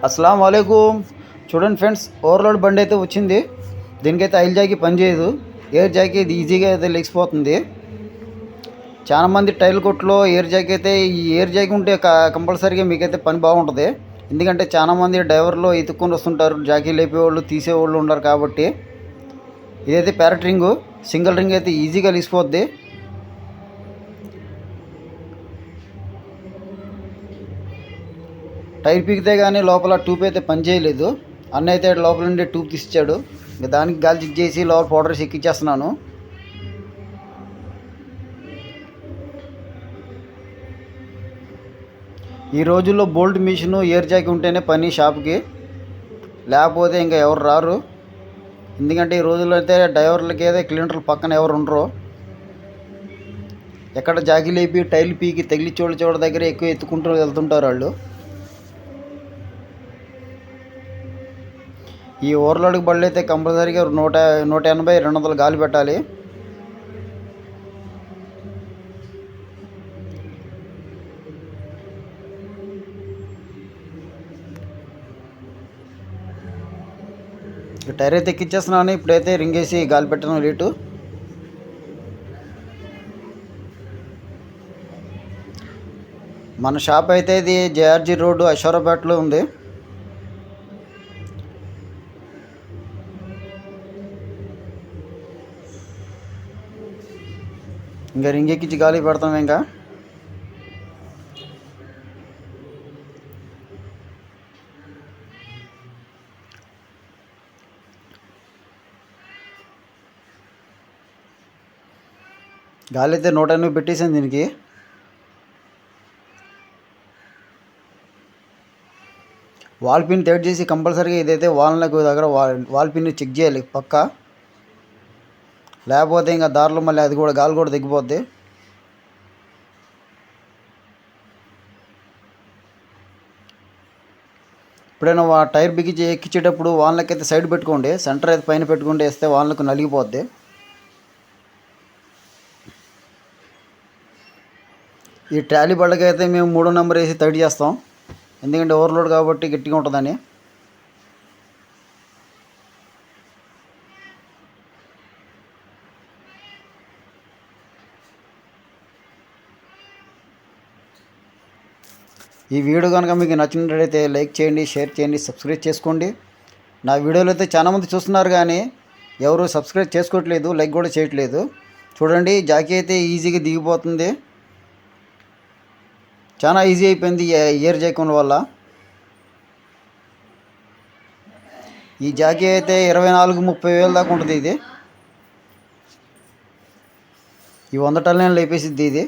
అస్సలం వాలేకుమ్. చూడండి friends, overload బండి అయితే వచ్చింది. దీనికైతే ఆయిల్ జాకీ పనిచేయదు, ఎయిర్ జాకీ ఇది ఈజీగా అయితే లెగిసిపోతుంది. చాలామంది టైల్ కొట్లో ఎయిర్ జాకీ అయితే ఈ ఎయిర్ జాకీ ఉంటే కంపల్సరీగా మీకైతే పని బాగుంటుంది. ఎందుకంటే చాలామంది డ్రైవర్లు ఎత్తుక్కొని వస్తుంటారు, జాకీ లేపేవాళ్ళు తీసేవాళ్ళు ఉండరు. కాబట్టి ఇదైతే ప్యారెట్ రింగు, సింగిల్ రింగ్ అయితే ఈజీగా లెగిసిపోద్ది. టైర్ పీకితే కానీ లోపల ట్యూబ్ అయితే పనిచేయలేదు. అన్న అయితే లోపల నుండి ట్యూబ్ తీసిచ్చాడు. ఇంకా దానికి గాలి చెక్ చేసి లోపల పౌడర్స్ ఎక్కిచ్చేస్తున్నాను. ఈ రోజుల్లో బోల్ట్ మిషన్ ఎయిర్ జాకీ ఉంటేనే పని షాప్కి, లేకపోతే ఇంకా ఎవరు రారు. ఎందుకంటే ఈ రోజుల్లో అయితే డ్రైవర్లకి అయితే క్లీనర్లు పక్కన ఎవరు ఉండరు. ఎక్కడ జాకీ లేపి టైర్లు పీకి తగిలి చోట దగ్గర ఎక్కువ ఎత్తుకుంటూ వెళ్తుంటారు వాళ్ళు. ఈ ఓవర్లోడ్కి బళ్ళు అయితే కంపల్సరీగా 180-200 గాలి పెట్టాలి. టైర్ అయితే ఎక్కిచ్చేస్తున్నాను. ఇప్పుడైతే రింగ్ వేసి గాలి పెట్టడం రేటు. మన షాప్ అయితే ఇది జేఆర్జీ రోడ్డు అషోరాపేటలో ఉంది. ఇంకా రింగ్ ఎక్కించి గాలి పెడతాం. ఇంకా గాలి అయితే 180 పెట్టేసాను దీనికి. వాల్ పిన్ టైట్ చేసి కంపల్సరీగా ఇదైతే వాల్నకు దగ్గర వాల్ పిన్ చెక్ చేయాలి పక్కా, లేకపోతే ఇంకా దారిలో మళ్ళీ అది కూడా గాలి కూడా తగ్గిపోద్ది. ఇప్పుడైనా టైర్ బిగించి ఎక్కించేటప్పుడు వాల్నకి అయితే సైడ్ పెట్టుకోండి, సెంటర్ అయితే పైన పెట్టుకుంటే వేస్తే వాల్నకు నలిగిపోద్ది. ఈ ట్రాలీ బళ్ళకి అయితే మేము 3వ నెంబర్ వేసి టైట్ చేస్తాం, ఎందుకంటే ఓవర్లోడ్ కాబట్టి గట్టిగా ఉంటుందని. ఈ వీడియో కనుక మీకు నచ్చినట్లయితే లైక్ చేయండి, షేర్ చేయండి, సబ్స్క్రైబ్ చేసుకోండి. నా వీడియోలు అయితే చాలామంది చూస్తున్నారు కానీ ఎవరు సబ్స్క్రైబ్ చేసుకోవట్లేదు, లైక్ కూడా చేయట్లేదు. చూడండి, జాకీ అయితే ఈజీగా దిగిపోతుంది. చాలా ఈజీ అయిపోయింది ఎయిర్ జాకీ వల్ల. ఈ జాకీ అయితే 24-30 వేల దాకా ఉంటుంది. ఇది ఈ 100 టన్నులు లేపేసిద్ది ఇది.